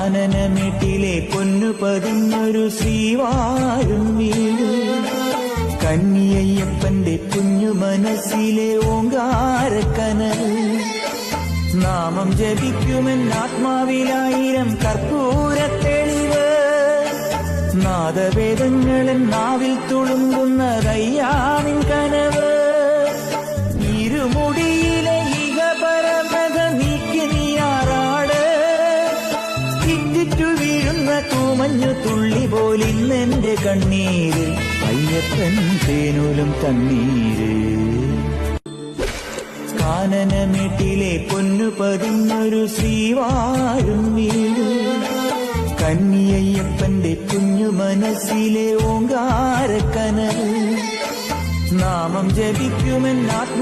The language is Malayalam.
കാനനമേട്ടിലെ പൊന്നു പതിഞ്ഞൊരു ശ്രീവാഴും വീട്, കന്നിയയ്യപ്പന്റെ കുഞ്ഞു മനസ്സിലെ ഓങ്കാരക്കനൽ. നാമം ജപിക്കുമെന്നാത്മാവിലായിരം കർപ്പൂരത്തെളിവ്, നാദവേദങ്ങളൻ നാവിൽ തുളുമ്പുന്നതയ്യാനിൻ കനവ്. ഇരുമുടിയിലെ ഇഹപരമത നീക്കി നീയാറാട്, ഇറ്റിറ്റു വീഴുന്ന തൂമഞ്ഞു തുള്ളി പോലിന്നെന്റെ കണ്ണീര്, അയ്യപ്പൻ തേനൂലും തണ്ണീര്. കാനനമേട്ടിലെ പൊന്നു പതിഞ്ഞൊരു ശ്രീവാഴും വീട്, കന്നിയയ്യപ്പന്റെ കുഞ്ഞു മനസ്സിലെ ഓങ്കാരക്കനൽ. നാമം ജപിക്കുമെന്നാത്മ